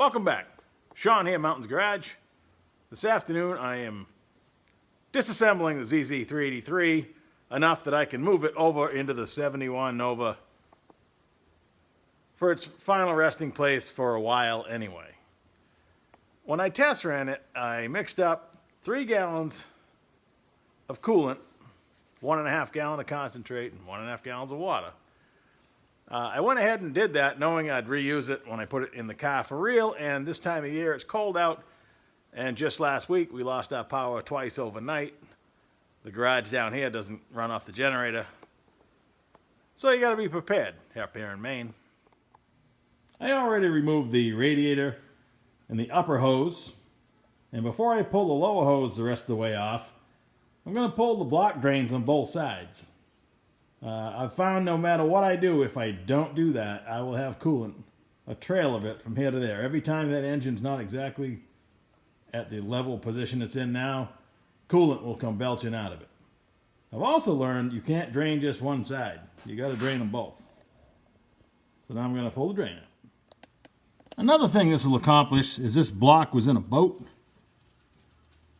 Welcome back. Sean here, Mountains Garage. This afternoon I am disassembling the ZZ383 enough that I can move it over into the 71 Nova for its final resting place for a while anyway. When I test ran it, I mixed up 3 gallons of coolant, 1.5 gallon of concentrate, and 1.5 gallons of water. I went ahead and did that knowing I'd reuse it when I put it in the car for real, and this time of year it's cold out, and just last week we lost our power twice overnight. The garage down here doesn't run off the generator, so you gotta be prepared up here in Maine. I already removed the radiator and the upper hose, and before I pull the lower hose the rest of the way off, I'm gonna pull the block drains on both sides. I've found no matter what I do, if I don't do that, I will have coolant, a trail of it from here to there. Every time that engine's not exactly at the level position it's in now, coolant will come belching out of it. I've also learned you can't drain just one side. You got to drain them both. So now I'm going to pull the drain out. Another thing this will accomplish is this block was in a boat,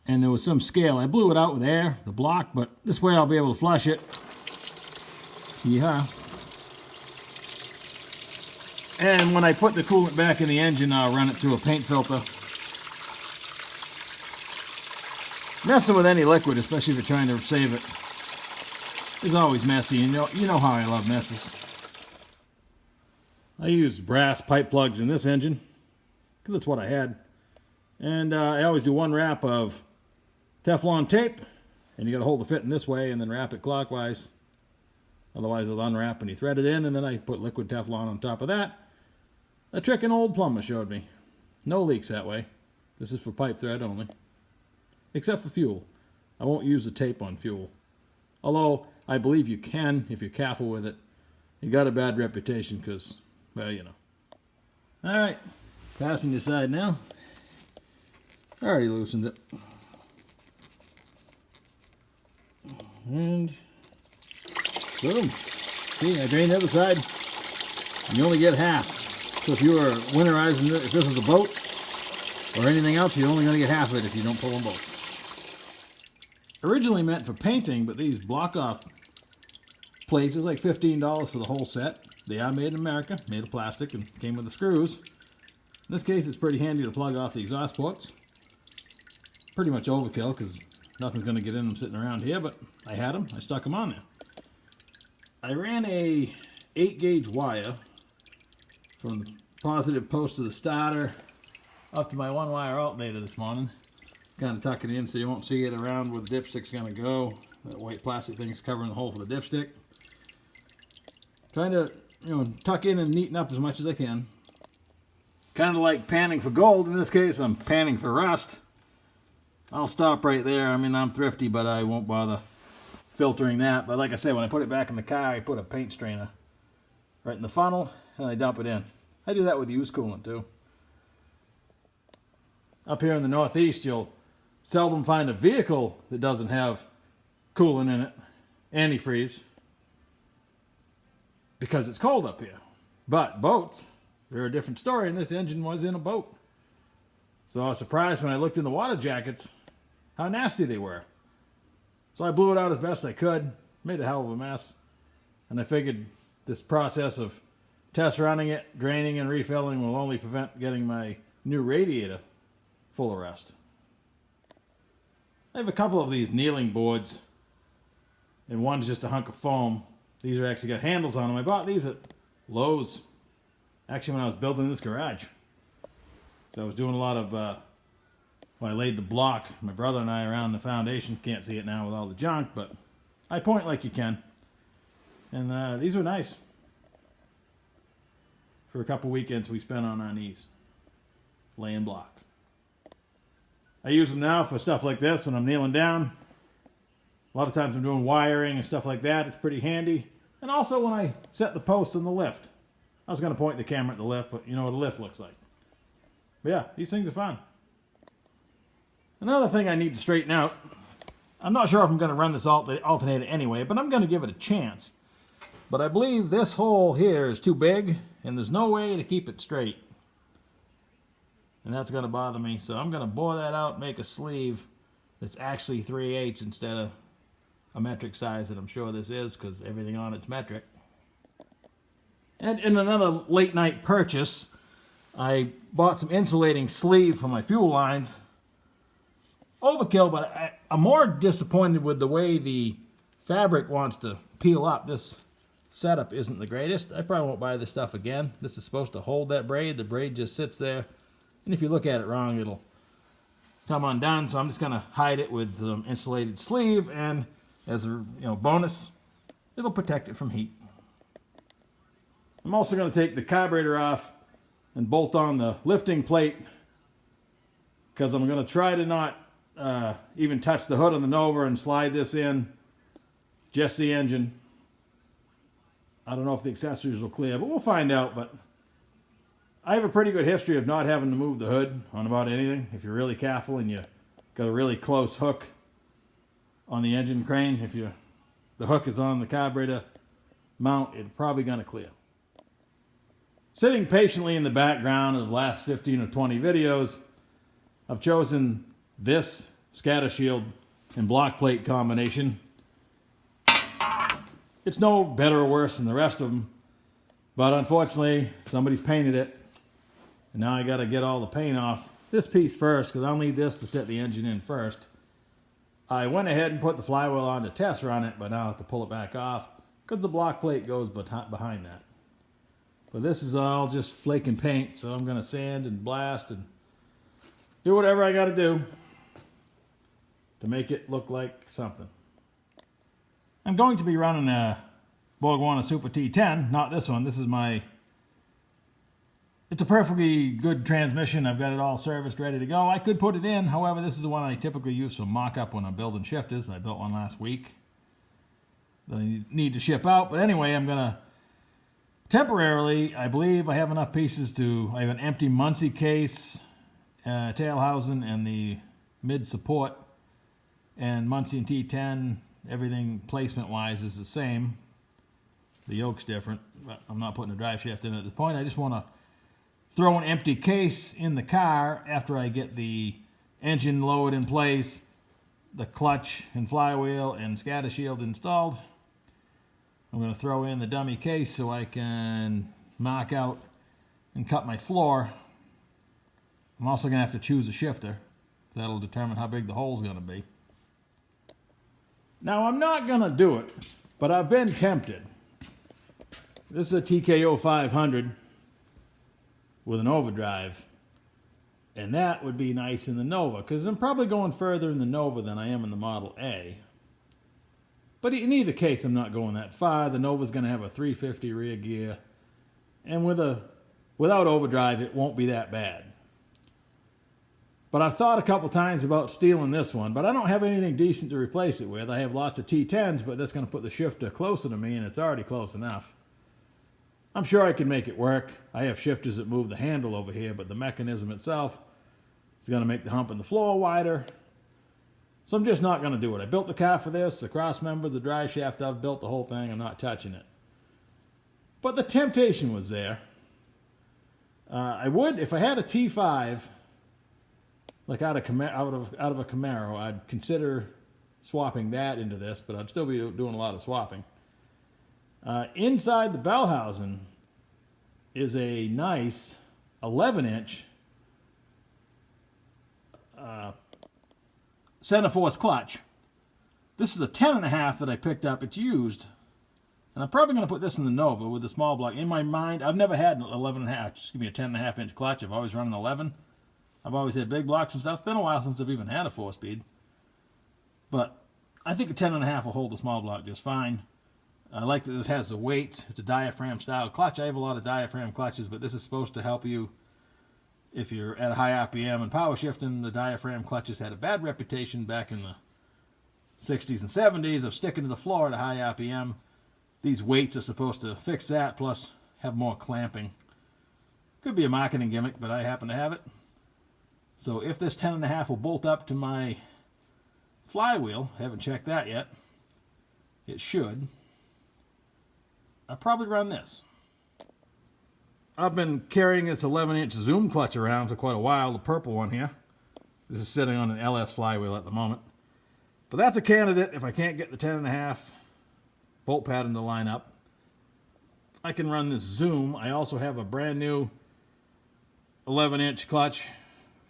and there was some scale. I blew it out with air, the block, but this way I'll be able to flush it. Yeah. And when I put the coolant back in the engine, I'll run it through a paint filter. Messing with any liquid, especially if you're trying to save it, is always messy. You know how I love messes. I use brass pipe plugs in this engine, because that's what I had. And I always do one wrap of Teflon tape, and you got to hold the fit in this way and then wrap it clockwise. Otherwise it'll unwrap and you thread it in, and then I put liquid Teflon on top of that. A trick an old plumber showed me. No leaks that way. This is for pipe thread only. Except for fuel. I won't use the tape on fuel. Although I believe you can if you're careful with it. You got a bad reputation because, well, you know. Alright, passing this side now. Already loosened it. And boom. See, I drained the other side. And you only get half. So if you were winterizing it, if this was a boat or anything else, you're only going to get half of it if you don't pull them both. Originally meant for painting, but these block-off plates is like $15 for the whole set. They are made in America, made of plastic, and came with the screws. In this case, it's pretty handy to plug off the exhaust ports. Pretty much overkill because nothing's going to get in them sitting around here, but I had them. I stuck them on there. I ran a 8-gauge wire from the positive post of the starter up to my 1-wire alternator this morning. Kind of tuck it in so you won't see it around where the dipstick's going to go. That white plastic thing is covering the hole for the dipstick. Trying to, tuck in and neaten up as much as I can. Kind of like panning for gold. In this case, I'm panning for rust. I'll stop right there. I mean, I'm thrifty, but I won't bother filtering that. But like I said, when I put it back in the car, I put a paint strainer right in the funnel and I dump it in. I do that with used coolant too. Up here in the Northeast, you'll seldom find a vehicle that doesn't have coolant in it, antifreeze, because it's cold up here. But boats, they're a different story, and this engine was in a boat. So I was surprised when I looked in the water jackets how nasty they were. So I blew it out as best I could, made a hell of a mess, and I figured this process of test running it, draining and refilling will only prevent getting my new radiator full of rust. I have a couple of these kneeling boards, and one's just a hunk of foam. These are actually got handles on them. I bought these at Lowe's, actually when I was building this garage. So I was doing a lot of, I laid the block, my brother and I around the foundation. Can't see it now with all the junk, but I point like you can. And these were nice. For a couple weekends we spent on our knees, laying block. I use them now for stuff like this when I'm kneeling down. A lot of times I'm doing wiring and stuff like that. It's pretty handy. And also when I set the posts in the lift. I was going to point the camera at the lift, but you know what a lift looks like. But yeah, these things are fun. Another thing I need to straighten out. I'm not sure if I'm going to run this alternator anyway, but I'm going to give it a chance. But I believe this hole here is too big, and there's no way to keep it straight. and that's going to bother me. So I'm going to bore that out, make a sleeve that's actually 3/8 instead of a metric size that I'm sure this is, because everything on it's metric. And in another late night purchase, I bought some insulating sleeve for my fuel lines. Overkill, but I'm more disappointed with the way the fabric wants to peel up. This setup isn't the greatest. I probably won't buy this stuff again. This is supposed to hold that braid. The braid just sits there, and if you look at it wrong, it'll come undone. So I'm just going to hide it with some insulated sleeve, and as a bonus, it'll protect it from heat. I'm also going to take the carburetor off and bolt on the lifting plate, because I'm going to try to not even touch the hood on the Nova and slide this in, just the engine. I don't know if the accessories will clear, but we'll find out. But I have a pretty good history of not having to move the hood on about anything. If you're really careful and you got a really close hook on the engine crane, if the hook is on the carburetor mount, it's probably going to clear. Sitting patiently in the background of the last 15 or 20 videos, I've chosen this scatter shield and block plate combination. It's no better or worse than the rest of them, but unfortunately somebody's painted it, and now I got to get all the paint off this piece first, because I'll need this to set the engine in first. I went ahead and put the flywheel on to test run it, but now I have to pull it back off because the block plate goes behind that. But this is all just flaking paint, so I'm going to sand and blast and do whatever I got to do to make it look like something. I'm going to be running a BorgWarner Super T10, not this one. This is it's a perfectly good transmission. I've got it all serviced, ready to go. I could put it in, however, this is the one I typically use for mock-up when I'm building shifters. I built one last week that I need to ship out. But anyway, I'm going to temporarily, I believe I have enough pieces I have an empty Muncie case, tail housing, and the mid support. And Muncie and T10, everything placement-wise is the same. The yoke's different, but I'm not putting a drive shaft in at this point. I just want to throw an empty case in the car after I get the engine lowered in place, the clutch and flywheel and scatter shield installed. I'm going to throw in the dummy case so I can mark out and cut my floor. I'm also going to have to choose a shifter, so that'll determine how big the hole's going to be. Now, I'm not going to do it, but I've been tempted. This is a TKO 500 with an overdrive, and that would be nice in the Nova, because I'm probably going further in the Nova than I am in the Model A. But in either case, I'm not going that far. The Nova's going to have a 350 rear gear, and without overdrive, it won't be that bad. But I've thought a couple times about stealing this one, but I don't have anything decent to replace it with. I have lots of T10s, but that's going to put the shifter closer to me, and it's already close enough. I'm sure I can make it work. I have shifters that move the handle over here, but the mechanism itself is going to make the hump in the floor wider. So I'm just not going to do it. I built the car for this, the cross member, the drive shaft. I've built the whole thing. I'm not touching it. But the temptation was there. I would, if I had a T5, like out of a Camaro, I'd consider swapping that into this, but I'd still be doing a lot of swapping. Inside the bell housing is a nice 11-inch center force clutch. This is a 10.5 that I picked up. It's used, and I'm probably going to put this in the Nova with the small block. In my mind, I've never had an 11.5. Just give me a 10.5-inch clutch. I've always run an 11. I've always had big blocks and stuff. It's been a while since I've even had a 4-speed, but I think a 10.5 will hold the small block just fine. I like that this has the weight. It's a diaphragm style clutch. I have a lot of diaphragm clutches, but this is supposed to help you if you're at a high RPM and power shifting. The diaphragm clutches had a bad reputation back in the 60s and 70s of sticking to the floor at a high RPM. These weights are supposed to fix that, plus have more clamping. Could be a marketing gimmick, but I happen to have it. So if this 10.5 will bolt up to my flywheel, haven't checked that yet, it should. I'll probably run this. I've been carrying this 11-inch Zoom clutch around for quite a while, the purple one here. This is sitting on an LS flywheel at the moment. But that's a candidate if I can't get the 10.5 bolt pattern to line up. I can run this Zoom. I also have a brand new 11-inch clutch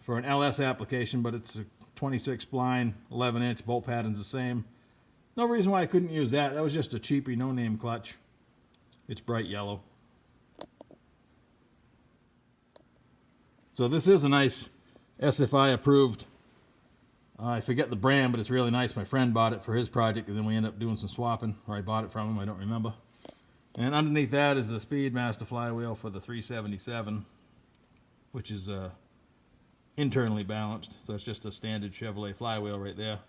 for an LS application, but it's a 26 spline, 11-inch, bolt pattern's the same. No reason why I couldn't use that. That was just a cheapy, no-name clutch. It's bright yellow. So this is a nice SFI approved. I forget the brand, but it's really nice. My friend bought it for his project, and then we ended up doing some swapping, or I bought it from him, I don't remember. And underneath that is a Speedmaster flywheel for the 377, which is internally balanced. So it's just a standard Chevrolet flywheel right there.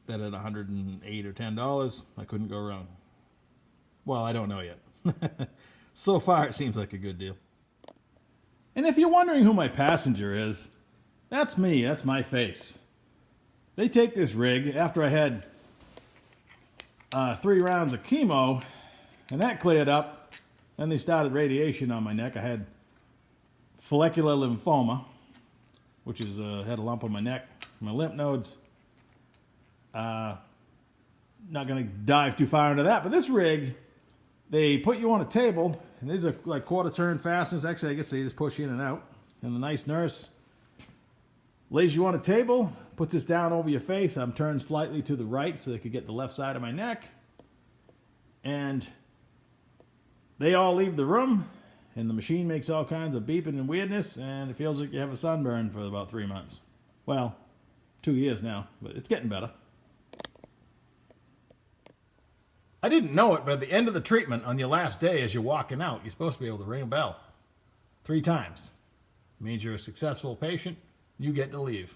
That at $108 or $10, I couldn't go wrong. Well, I don't know yet. So far, it seems like a good deal. And if you're wondering who my passenger is, that's me. That's my face. They take this rig after I had 3 rounds of chemo, and that cleared up. Then they started radiation on my neck. I had follicular lymphoma, which is had a lump on my neck. My lymph nodes. Not going to dive too far into that, but this rig, they put you on a table, and these are like quarter turn fasteners. Actually, I guess they just push in and out. And the nice nurse lays you on a table, puts this down over your face. I'm turned slightly to the right so they could get the left side of my neck. And they all leave the room, and the machine makes all kinds of beeping and weirdness, and it feels like you have a sunburn for about 3 months. Well, 2 years now, but it's getting better. I didn't know it, but at the end of the treatment, on your last day, as you're walking out, you're supposed to be able to ring a bell 3 times. It means you're a successful patient. You get to leave.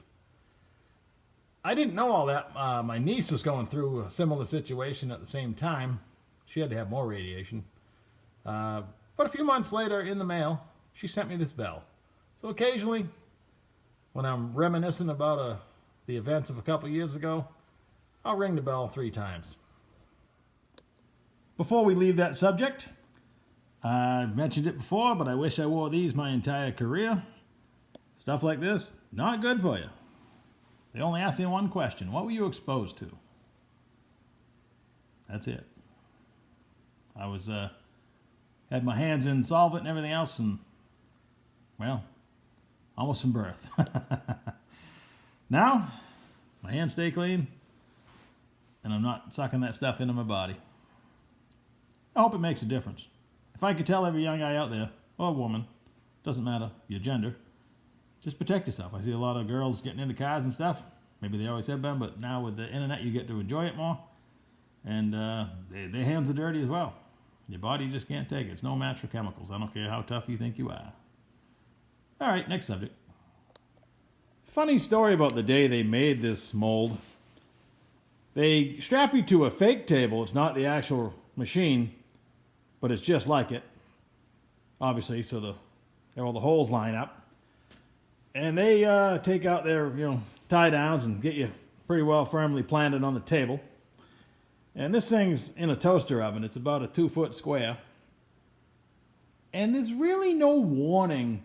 I didn't know all that. My niece was going through a similar situation at the same time. She had to have more radiation. But a few months later, in the mail, she sent me this bell. So occasionally, when I'm reminiscing about the events of a couple years ago, I'll ring the bell 3 times. Before we leave that subject, I've mentioned it before, but I wish I wore these my entire career. Stuff like this, not good for you. They only ask you one question. What were you exposed to? That's it. I was, had my hands in solvent and everything else, and, well, almost from birth. Now, my hands stay clean, and I'm not sucking that stuff into my body. I hope it makes a difference. If I could tell every young guy out there, or woman, doesn't matter your gender, just protect yourself. I see a lot of girls getting into cars and stuff. Maybe they always have been, but now with the internet, you get to enjoy it more. And their hands are dirty as well. Your body just can't take it. It's no match for chemicals. I don't care how tough you think you are. All right, next subject. Funny story about the day they made this mold. They strap you to a fake table. It's not the actual machine, but it's just like it. Obviously, so all the holes line up. And they take out their, tie downs and get you pretty well firmly planted on the table. And this thing's in a toaster oven. It's about a 2-foot square. And there's really no warning,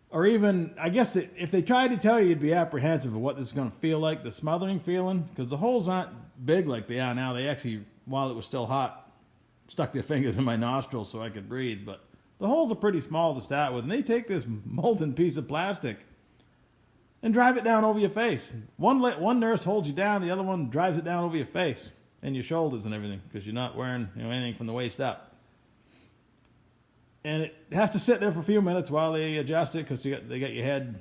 or even, I guess if they tried to tell you, you'd be apprehensive of what this is going to feel like, the smothering feeling, because the holes aren't big like they are now. They actually, while it was still hot, stuck their fingers in my nostrils so I could breathe. But the holes are pretty small to start with, and they take this molten piece of plastic and drive it down over your face. One nurse holds you down, the other one drives it down over your face and your shoulders and everything, because you're not wearing anything from the waist up. And it has to sit there for a few minutes while they adjust it, because they got your head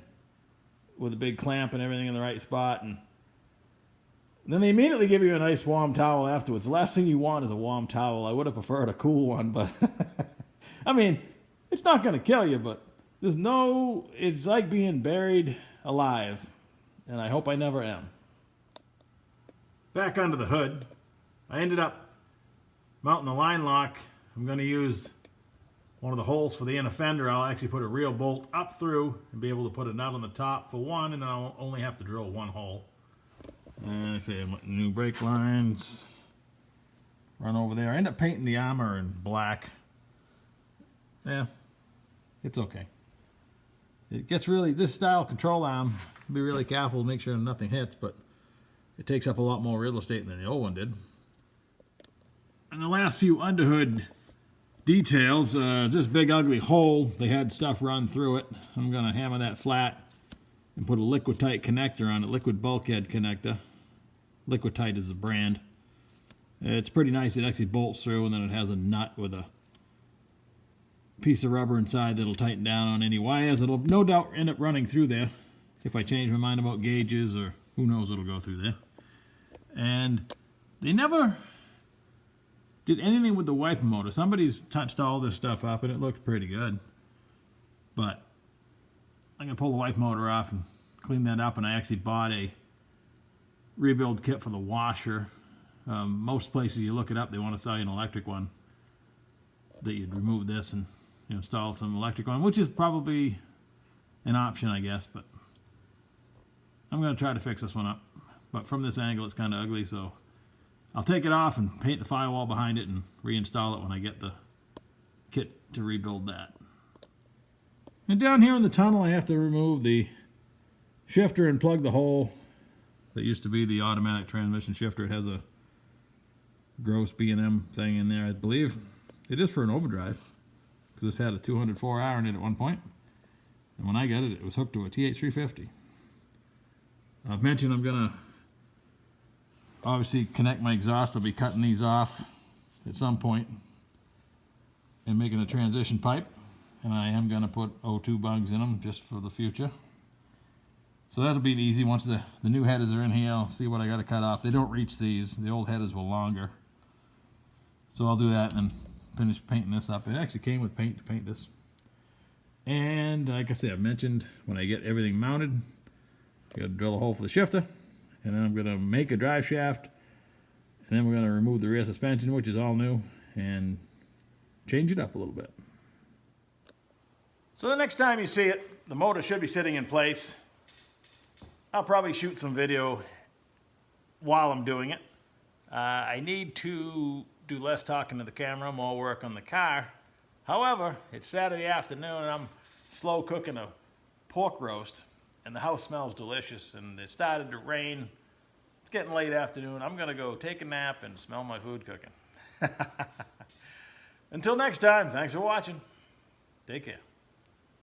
with a big clamp and everything in the right spot. And then they immediately give you a nice warm towel afterwards. The last thing you want is a warm towel. I would have preferred a cool one, but I mean, it's not going to kill you, but it's like being buried alive, and I hope I never am. Back under the hood, I ended up mounting the line lock. I'm going to use one of the holes for the inner fender. I'll actually put a real bolt up through and be able to put a nut on the top for one, and then I'll only have to drill one hole. And I say new brake lines, run over there. I end up painting the armor in black. Yeah, It's okay. It gets really, this style control arm, be really careful to make sure nothing hits, but it takes up a lot more real estate than the old one did. And the last few underhood details, this big ugly hole, they had stuff run through it. I'm going to hammer that flat and put a Liquid-Tight connector on it, liquid bulkhead connector. Liquid-Tight is the brand. It's pretty nice. It actually bolts through, and then it has a nut with a piece of rubber inside that'll tighten down on any wires. It'll no doubt end up running through there if I change my mind about gauges, or who knows what'll go through there. And they never did anything with the wiper motor. Somebody's touched all this stuff up, and it looked pretty good. But I'm going to pull the wiper motor off and clean that up, and I actually bought a rebuild kit for the washer. Most places you look it up, they want to sell you an electric one that you'd remove this and install some electric one, which is probably an option, I guess, but I'm going to try to fix this one up. But from this angle, it's kind of ugly, so I'll take it off and paint the firewall behind it and reinstall it when I get the kit to rebuild that. And down here in the tunnel, I have to remove the shifter and plug the hole that used to be the automatic transmission shifter. It has a gross B&M thing in there, I believe. It is for an overdrive, because this had a 204R in it at one point. And when I got it, it was hooked to a TH350. I've mentioned I'm going to obviously connect my exhaust. I'll be cutting these off at some point and making a transition pipe. And I am going to put O2 bungs in them just for the future. So that'll be easy. Once the new headers are in here, I'll see what I got to cut off. They don't reach these. The old headers were longer. So I'll do that and finish painting this up. It actually came with paint to paint this. And like I said, I've mentioned when I get everything mounted, I got to drill a hole for the shifter. And then I'm going to make a drive shaft. And then we're going to remove the rear suspension, which is all new, and change it up a little bit. So the next time you see it, the motor should be sitting in place. I'll probably shoot some video while I'm doing it. I need to do less talking to the camera, more work on the car. However, it's Saturday afternoon and I'm slow cooking a pork roast and the house smells delicious and it started to rain. It's getting late afternoon. I'm gonna go take a nap and smell my food cooking. Until next time, thanks for watching. Take care.